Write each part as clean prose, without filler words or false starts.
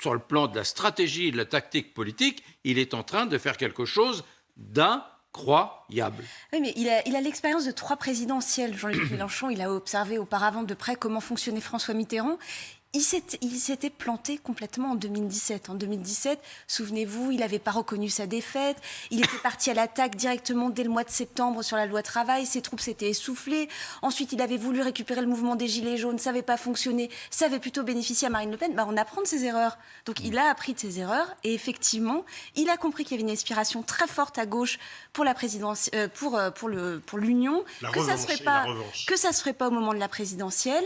sur le plan de la stratégie et de la tactique politique, il est en train de faire quelque chose d'incroyable. Oui, mais il a l'expérience de 3 présidentielles, Jean-Luc Mélenchon. Il a observé auparavant de près comment fonctionnait François Mitterrand. Il s'était planté complètement en 2017. En 2017, souvenez-vous, il n'avait pas reconnu sa défaite. Il était parti à l'attaque directement dès le mois de septembre sur la loi travail. Ses troupes s'étaient essoufflées. Ensuite, il avait voulu récupérer le mouvement des Gilets jaunes. Ça n'avait pas fonctionné. Ça avait plutôt bénéficié à Marine Le Pen. On apprend de ses erreurs. Donc, il a appris de ses erreurs. Et effectivement, il a compris qu'il y avait une inspiration très forte à gauche pour la présidence, pour l'Union. Que ça ne se ferait pas au moment de la présidentielle.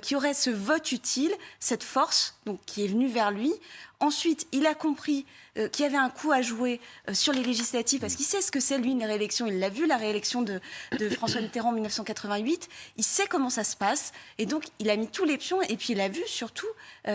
Qu'il y aurait ce vote utile, cette force donc, qui est venue vers lui. Ensuite, il a compris qu'il y avait un coup à jouer sur les législatives, parce qu'il sait ce que c'est, lui, une réélection. Il l'a vu, la réélection de François Mitterrand en 1988. Il sait comment ça se passe. Et donc, il a mis tous les pions. Et puis, il a vu, surtout,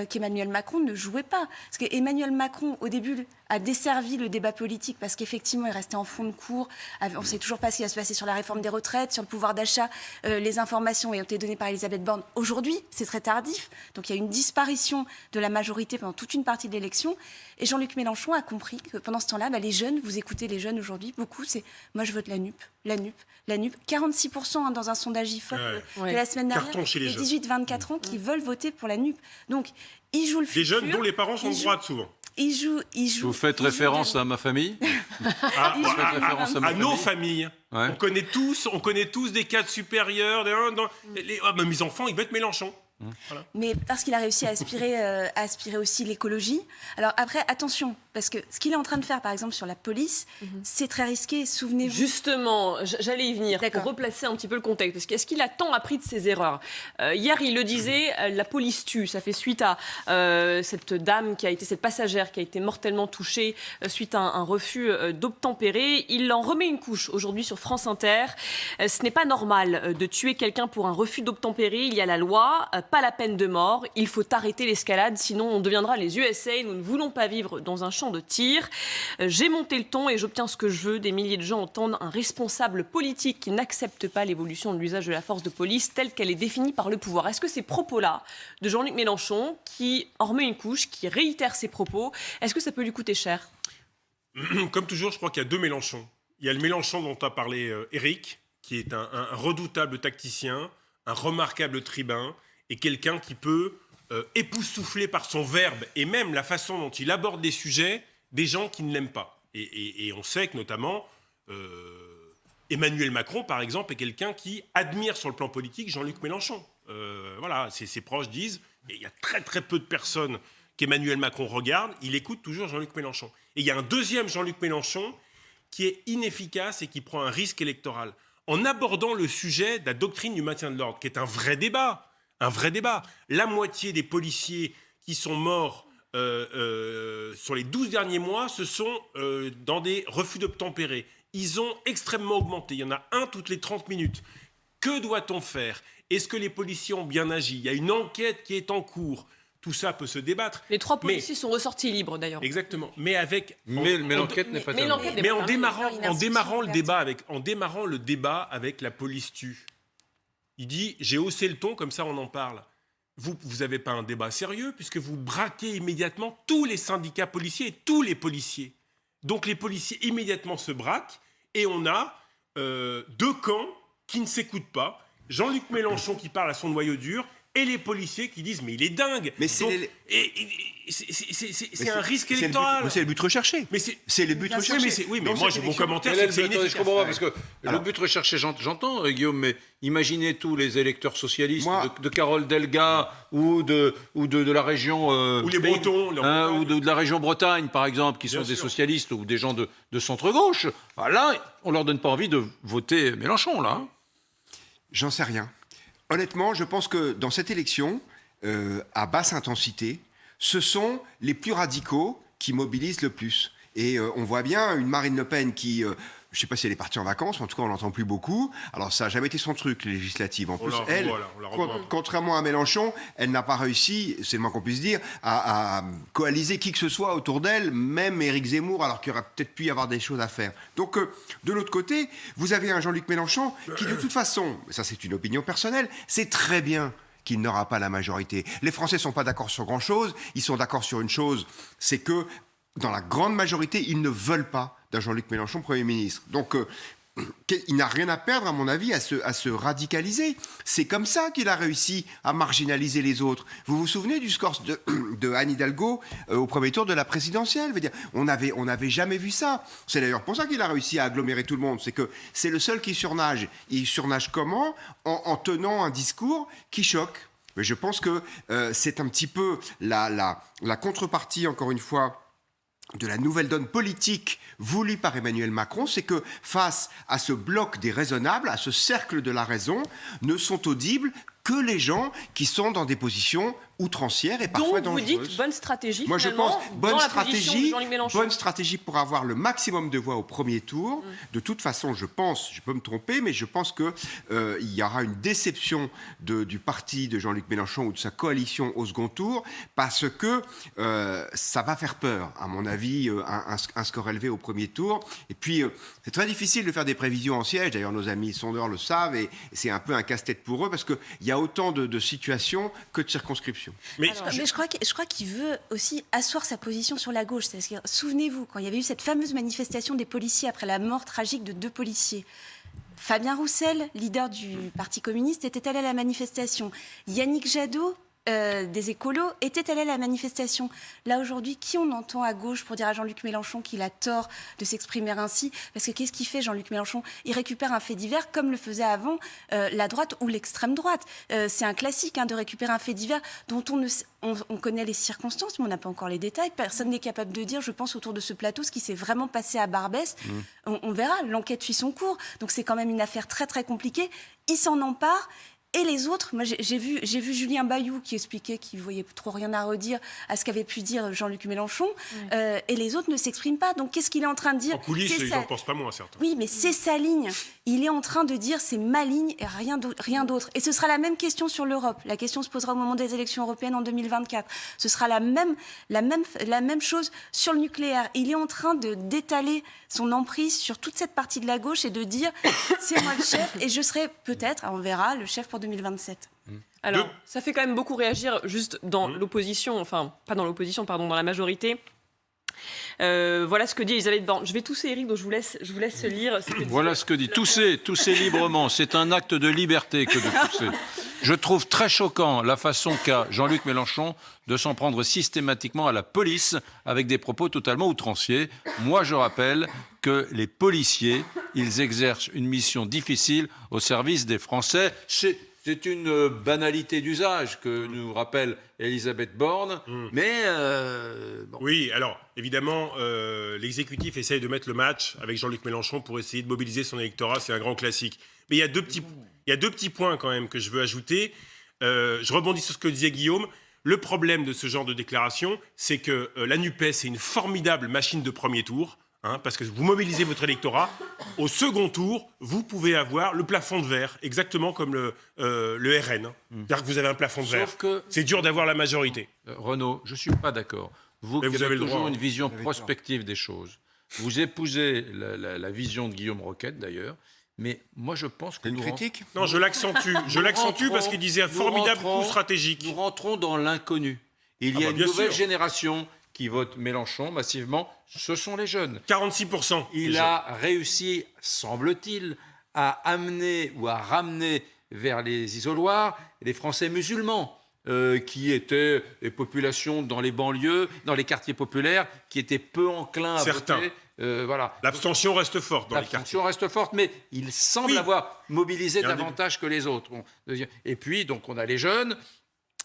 qu'Emmanuel Macron ne jouait pas. Parce qu'Emmanuel Macron, au début, a desservi le débat politique, parce qu'effectivement, il restait en fond de cours. On ne sait toujours pas ce qui va se passer sur la réforme des retraites, sur le pouvoir d'achat. Les informations ont été données par Elisabeth Borne. Aujourd'hui, c'est très tardif. Donc, il y a une disparition de la majorité pendant toute une partie de l'élection. Et Jean-Luc Mélenchon a compris que pendant ce temps-là, les jeunes, vous écoutez les jeunes aujourd'hui, beaucoup, c'est « moi je vote la NUP, la NUP, la NUP ». 46% dans un sondage IFOP de la semaine dernière, les 18-24 ans qui veulent voter pour la NUP. Donc, ils jouent le futur. Des jeunes dont les parents sont de droite, souvent. Vous faites référence à ma famille? À nos familles. Ouais. On connaît tous des cadres supérieurs. Mais mes enfants, ils votent Mélenchon. Voilà. Mais parce qu'il a réussi à aspirer aussi l'écologie. Alors après, attention, parce que ce qu'il est en train de faire, par exemple, sur la police, c'est très risqué, souvenez-vous. Justement, j'allais y venir pour replacer un petit peu le contexte. Parce qu'est-ce qu'il a tant appris de ses erreurs? Hier, il le disait, la police tue. Ça fait suite à cette passagère qui a été mortellement touchée suite à un refus d'obtempérer. Il en remet une couche aujourd'hui sur France Inter. Ce n'est pas normal de tuer quelqu'un pour un refus d'obtempérer. Il y a la loi. Pas la peine de mort, il faut arrêter l'escalade, sinon on deviendra les USA, nous ne voulons pas vivre dans un champ de tir. J'ai monté le ton et j'obtiens ce que je veux. Des milliers de gens entendent un responsable politique qui n'accepte pas l'évolution de l'usage de la force de police telle qu'elle est définie par le pouvoir. Est-ce que ces propos-là de Jean-Luc Mélenchon, qui en remet une couche, qui réitère ses propos, est-ce que ça peut lui coûter cher? Comme toujours, je crois qu'il y a 2 Mélenchons. Il y a le Mélenchon dont a parlé Éric, qui est un redoutable tacticien, un remarquable tribun, et quelqu'un qui peut époustoufler par son verbe et même la façon dont il aborde des sujets des gens qui ne l'aiment pas. Et on sait que notamment Emmanuel Macron, par exemple, est quelqu'un qui admire sur le plan politique Jean-Luc Mélenchon. Voilà, ses proches disent, et il y a très très peu de personnes qu'Emmanuel Macron regarde, il écoute toujours Jean-Luc Mélenchon. Et il y a un deuxième Jean-Luc Mélenchon qui est inefficace et qui prend un risque électoral en abordant le sujet de la doctrine du maintien de l'ordre, qui est un vrai débat. Un vrai débat. La moitié des policiers qui sont morts sur les 12 derniers mois, ce sont dans des refus d'obtempérer. Ils ont extrêmement augmenté. Il y en a un toutes les 30 minutes. Que doit-on faire? Est-ce que les policiers ont bien agi? Il y a une enquête qui est en cours. Tout ça peut se débattre. Les 3 policiers sont ressortis libres, d'ailleurs. Exactement. Mais l'enquête n'est pas terminée. Mais en démarrant le débat avec la police tue, il dit, j'ai haussé le ton, comme ça on en parle. Vous n'avez pas un débat sérieux, puisque vous braquez immédiatement tous les syndicats policiers et tous les policiers. Donc les policiers immédiatement se braquent, et on a 2 camps qui ne s'écoutent pas. Jean-Luc Mélenchon qui parle à son noyau dur, et les policiers qui disent, mais il est dingue. Mais c'est un risque électoral. C'est le but recherché. C'est le but recherché. Oui, mais moi, mon commentaire, c'est que c'est inefficace. Je comprends pas, parce que le but recherché, j'entends, Guillaume, mais imaginez tous les électeurs socialistes de Carole Delga ou de la région... ou les Bretons. Ou de la région Bretagne, par exemple, qui sont des socialistes ou des gens de centre-gauche. Là, on leur donne pas envie de voter Mélenchon, là. J'en sais rien. Honnêtement, je pense que dans cette élection, à basse intensité, ce sont les plus radicaux qui mobilisent le plus. Et on voit bien une Marine Le Pen qui, je ne sais pas si elle est partie en vacances, mais en tout cas on l'entend plus beaucoup. Alors ça n'a jamais été son truc, les législatives. En plus, elle, contrairement à Mélenchon, elle n'a pas réussi, c'est le moins qu'on puisse dire, à coaliser qui que ce soit autour d'elle, même Éric Zemmour, alors qu'il aurait peut-être pu y avoir des choses à faire. Donc de l'autre côté, vous avez un Jean-Luc Mélenchon qui de toute façon, ça c'est une opinion personnelle, c'est très bien qu'il n'aura pas la majorité. Les Français ne sont pas d'accord sur grand-chose. Ils sont d'accord sur une chose, c'est que dans la grande majorité, ils ne veulent pas d'un Jean-Luc Mélenchon Premier ministre. Donc, il n'a rien à perdre, à mon avis, à se radicaliser. C'est comme ça qu'il a réussi à marginaliser les autres. Vous vous souvenez du score de Anne Hidalgo au premier tour de la présidentielle? Je veux dire, on n'avait jamais vu ça. C'est d'ailleurs pour ça qu'il a réussi à agglomérer tout le monde. C'est que c'est le seul qui surnage. Il surnage comment? En tenant un discours qui choque. Mais je pense que c'est un petit peu la contrepartie, encore une fois, de la nouvelle donne politique voulue par Emmanuel Macron, c'est que face à ce bloc des raisonnables, à ce cercle de la raison, ne sont audibles que les gens qui sont dans des positions outrancières et parfois dangereuses. Donc vous dites bonne stratégie. Moi je pense bonne stratégie stratégie pour avoir le maximum de voix au premier tour. De toute façon, je pense, je peux me tromper, mais je pense que il y aura une déception du parti de Jean-Luc Mélenchon ou de sa coalition au second tour, parce que ça va faire peur, à mon avis, un score élevé au premier tour. Et puis c'est très difficile de faire des prévisions en siège. D'ailleurs, nos amis sondeurs le savent, et c'est un peu un casse-tête pour eux, parce qu'il y a autant de situations que de circonscriptions. Mais je crois qu'il veut aussi asseoir sa position sur la gauche. Souvenez-vous, quand il y avait eu cette fameuse manifestation des policiers après la mort tragique de 2 policiers, Fabien Roussel, leader du Parti communiste, était allé à la manifestation. Yannick Jadot, des écolos, était allé à la manifestation. Là, aujourd'hui, qui on entend à gauche pour dire à Jean-Luc Mélenchon qu'il a tort de s'exprimer ainsi? Parce que qu'est-ce qu'il fait, Jean-Luc Mélenchon? Il récupère un fait divers comme le faisait avant la droite ou l'extrême droite. C'est un classique de récupérer un fait divers dont on connaît les circonstances, mais on n'a pas encore les détails. Personne n'est capable de dire, je pense, autour de ce plateau, ce qui s'est vraiment passé à Barbès. On verra, l'enquête suit son cours. Donc c'est quand même une affaire très, très compliquée. Il s'en empare. Et les autres, moi j'ai vu Julien Bayou qui expliquait qu'il ne voyait trop rien à redire à ce qu'avait pu dire Jean-Luc Mélenchon, et les autres ne s'expriment pas. Donc qu'est-ce qu'il est en train de dire? En coulisses, ils n'en pensent pas moins, certains. Oui, mais c'est sa ligne. Il est en train de dire c'est ma ligne et rien d'autre. Et ce sera la même question sur l'Europe. La question se posera au moment des élections européennes en 2024. Ce sera la même chose sur le nucléaire. Il est en train d'étaler son emprise sur toute cette partie de la gauche et de dire c'est moi le chef et je serai peut-être, on verra, le chef pour 2027. Alors, ça fait quand même beaucoup réagir juste dans l'opposition, enfin, pas dans l'opposition, pardon, dans la majorité. Voilà ce que dit Elisabeth Borne. Je vais tousser, Eric, donc je vous laisse lire. Voilà ce que dit. Tousser librement. C'est un acte de liberté que de tousser. Je trouve très choquant la façon qu'a Jean-Luc Mélenchon de s'en prendre systématiquement à la police avec des propos totalement outranciers. Moi, je rappelle que les policiers, ils exercent une mission difficile au service des Français. C'est une banalité d'usage que nous rappelle Elisabeth Borne, mais... bon. Oui, alors, évidemment, l'exécutif essaye de mettre le match avec Jean-Luc Mélenchon pour essayer de mobiliser son électorat, c'est un grand classique. Mais il y a deux petits points quand même que je veux ajouter. Je rebondis sur ce que disait Guillaume. Le problème de ce genre de déclaration, c'est que la NUPES est une formidable machine de premier tour, parce que vous mobilisez votre électorat. Au second tour, vous pouvez avoir le plafond de verre, exactement comme le RN. C'est-à-dire que vous avez un plafond de verre. C'est dur d'avoir la majorité. Renaud, je ne suis pas d'accord. Vous avez toujours une vision prospective des choses. Vous épousez la vision de Guillaume Roquette, d'ailleurs. Mais moi, je pense que... C'est une critique ? Non, je l'accentue parce qu'il disait un formidable coup stratégique. Nous rentrons dans l'inconnu. Il y a une nouvelle génération qui vote Mélenchon massivement. Ce sont les jeunes. 46%. Il a réussi, semble-t-il, à amener ou à ramener vers les isoloirs les Français musulmans. Qui étaient les populations dans les banlieues, dans les quartiers populaires, qui étaient peu enclins à voter. Voilà. L'abstention reste forte dans les quartiers. L'abstention reste forte, mais il semble avoir mobilisé davantage que les autres. Et puis, donc, on a les jeunes,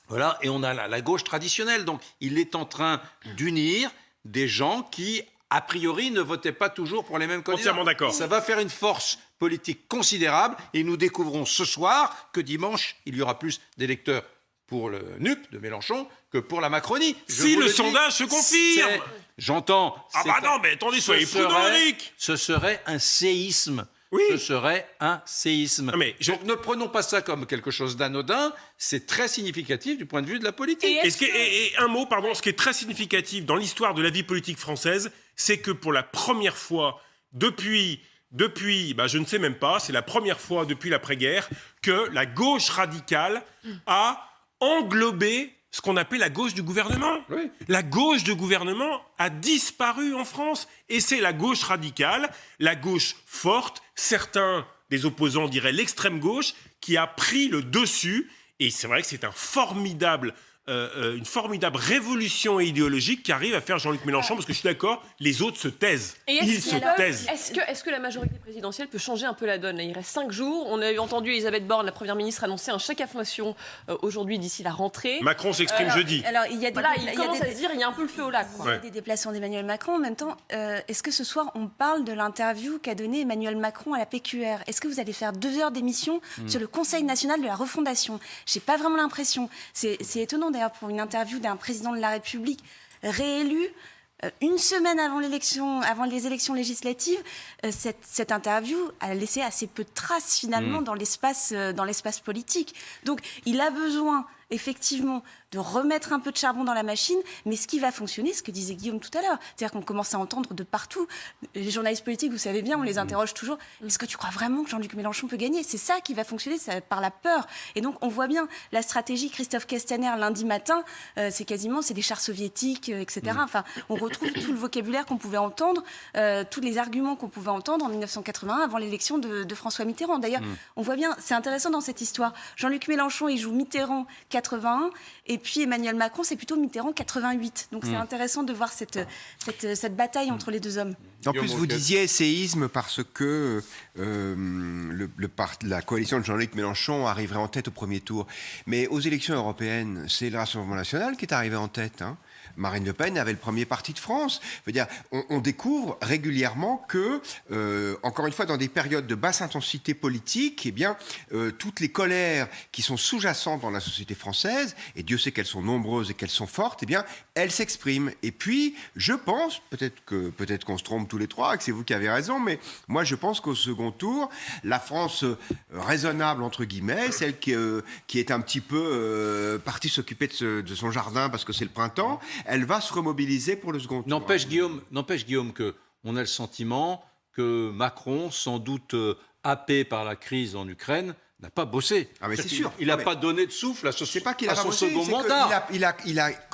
voilà, et on a la gauche traditionnelle. Donc, il est en train d'unir des gens qui, a priori, ne votaient pas toujours pour les mêmes candidats. Entièrement d'accord. Ça va faire une force politique considérable, et nous découvrons ce soir que dimanche, il y aura plus d'électeurs pour le NUP de Mélenchon que pour la Macronie. Si le sondage se confirme. J'entends. Ah bah non, mais attendez, soyez prudents, Eric. Ce serait un séisme. Oui. Ce serait un séisme. Donc ne prenons pas ça comme quelque chose d'anodin. C'est très significatif du point de vue de la politique. Et un mot, pardon, ce qui est très significatif dans l'histoire de la vie politique française, c'est que pour la première fois depuis, je ne sais même pas, c'est la première fois depuis l'après-guerre que la gauche radicale a englobé ce qu'on appelait la gauche du gouvernement. Oui. La gauche du gouvernement a disparu en France. Et c'est la gauche radicale, la gauche forte, certains des opposants diraient l'extrême gauche, qui a pris le dessus. Et c'est vrai que c'est une formidable révolution idéologique qui arrive à faire Jean-Luc Mélenchon, parce que je suis d'accord, les autres se taisent. Et Ils se taisent. Est-ce que la majorité présidentielle peut changer un peu la donne? Il reste 5 jours. On a entendu Elisabeth Borne, la Première ministre, annoncer un chèque inflation aujourd'hui d'ici la rentrée. Macron s'exprime jeudi. Alors, il y a des, Voilà, il il y a commence des- à se dire il y a un peu le feu au lac. Il Quoi. y a Ouais. des déplacements d'Emmanuel Macron. En même temps, est-ce que ce soir, on parle de l'interview qu'a donnée Emmanuel Macron à la PQR? Est-ce que vous allez faire 2 heures d'émission sur le Conseil national de la refondation? J'ai pas vraiment l'impression. C'est étonnant d'ailleurs pour une interview d'un président de la République réélu. Une semaine avant les élections législatives, cette interview a laissé assez peu de traces finalement dans l'espace politique. Donc il a besoin effectivement de remettre un peu de charbon dans la machine, mais ce qui va fonctionner, ce que disait Guillaume tout à l'heure, c'est-à-dire qu'on commence à entendre de partout. Les journalistes politiques, vous savez bien, on les interroge toujours. Est-ce que tu crois vraiment que Jean-Luc Mélenchon peut gagner? C'est ça qui va fonctionner, par la peur. Et donc on voit bien la stratégie Christophe Castaner lundi matin, c'est des chars soviétiques, etc. Enfin, on retrouve tout le vocabulaire qu'on pouvait entendre, tous les arguments qu'on pouvait entendre en 1981 avant l'élection de François Mitterrand. D'ailleurs, on voit bien, c'est intéressant dans cette histoire. Jean-Luc Mélenchon, il joue Mitterrand 81, et puis Emmanuel Macron, c'est plutôt Mitterrand 88. Donc c'est intéressant de voir cette bataille entre les deux hommes. En plus, Guillaume vous Roquette. disiez séisme parce que la coalition de Jean-Luc Mélenchon arriverait en tête au premier tour. Mais aux élections européennes, c'est le Rassemblement national qui est arrivé en tête. Marine Le Pen avait le premier parti de France. Je veux dire, on découvre régulièrement que, encore une fois, dans des périodes de basse intensité politique, eh bien, toutes les colères qui sont sous-jacentes dans la société française, et Dieu sait qu'elles sont nombreuses et qu'elles sont fortes, eh bien, elles s'expriment. Et puis, je pense, peut-être qu'on se trompe tous les trois, et que c'est vous qui avez raison, mais moi, je pense qu'au second tour, la France raisonnable, entre guillemets, celle qui est un petit peu partie s'occuper de son jardin parce que c'est le printemps, elle va se remobiliser pour le second tour. N'empêche, Guillaume, qu'on a le sentiment que Macron, sans doute happé par la crise en Ukraine, n'a pas bossé. Ah mais c'est sûr. Il n'a Mais pas donné de souffle à c'est pas qu'il a pas son bossé, second c'est mandat.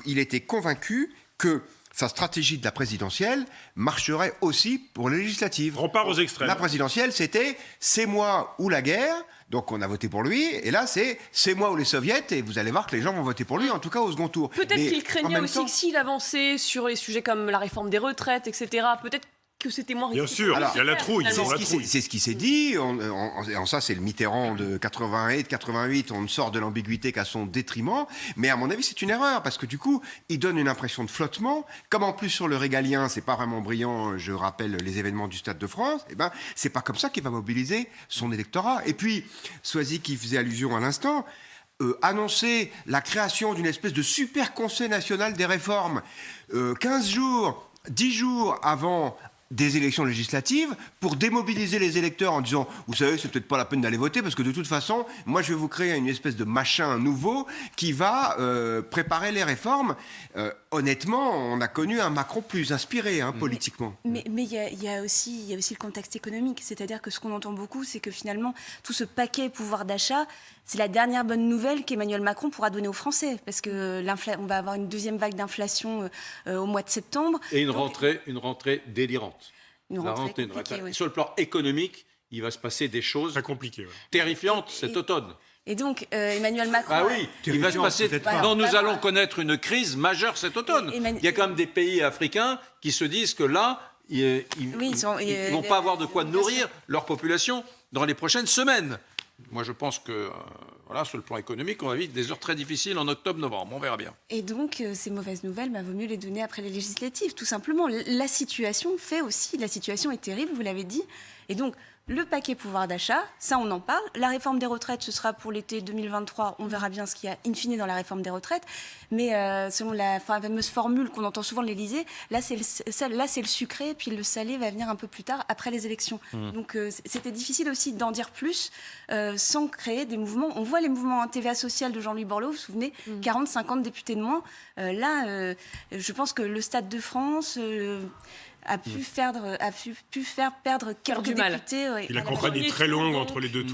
il était convaincu que sa stratégie de la présidentielle marcherait aussi pour les législatives. Rempart aux extrêmes. La présidentielle, c'était « c'est moi ou la guerre ». Donc on a voté pour lui, et là c'est moi ou les soviets, et vous allez voir que les gens vont voter pour lui, en tout cas au second tour. Peut-être Mais qu'il en craignait même aussi temps- que s'il avançait sur les sujets comme la réforme des retraites, etc., peut-être que c'était moins Bien risqué. sûr, Alors, il y a la trouille. finalement. la trouille. C'est ce qui s'est dit. En ça, c'est le Mitterrand de 81 et de 88. On sort de l'ambiguïté qu'à son détriment. Mais à mon avis, c'est une erreur parce que du coup, il donne une impression de flottement. Comme en plus sur le régalien, c'est pas vraiment brillant. Je rappelle les événements du Stade de France. Eh ben, c'est pas comme ça qu'il va mobiliser son électorat. Et puis, Soisy qui faisait allusion à l'instant. Annoncer la création d'une espèce de super conseil national des réformes 15 jours, 10 jours avant des élections législatives pour démobiliser les électeurs en disant vous savez c'est peut-être pas la peine d'aller voter parce que de toute façon moi je vais vous créer une espèce de machin nouveau qui va préparer les réformes. Honnêtement on a connu un Macron plus inspiré politiquement. Mais il y a aussi le contexte économique. C'est-à-dire que ce qu'on entend beaucoup, c'est que finalement, tout ce paquet pouvoir d'achat, c'est la dernière bonne nouvelle qu'Emmanuel Macron pourra donner aux Français. Parce que on va avoir une deuxième vague d'inflation au mois de septembre. Et une Donc, rentrée délirante. une La rentrée rentrée, compliquée, oui. Sur le plan économique, il va se passer des choses Très compliqué. Ouais. terrifiantes cet automne. Et donc, Emmanuel Macron... Ah oui, il va se passer. peut-être pas. Non, nous Voilà. allons connaître une crise majeure cet automne. Il y a quand même des pays africains qui se disent que là, ils ne vont pas avoir de quoi nourrir leur population dans les prochaines semaines. Moi, je pense que, voilà, sur le plan économique, on va vivre des heures très difficiles en octobre-novembre. On verra bien. Et donc, ces mauvaises nouvelles, vaut mieux les donner après les législatives, tout simplement. La situation est terrible, vous l'avez dit. Et donc, le paquet pouvoir d'achat, ça on en parle. La réforme des retraites, ce sera pour l'été 2023. On verra bien ce qu'il y a in fine dans la réforme des retraites. Mais selon la fameuse formule qu'on entend souvent de l'Élysée, là c'est le sucré, puis le salé va venir un peu plus tard, après les élections. Donc c'était difficile aussi d'en dire plus sans créer des mouvements. On voit les mouvements TVA social de Jean-Louis Borloo, vous vous souvenez, 40-50 députés de moins. Là, je pense que le Stade de France... a pu faire perdre quelques du mal. députés. Et la à campagne est très longue entre les deux tours.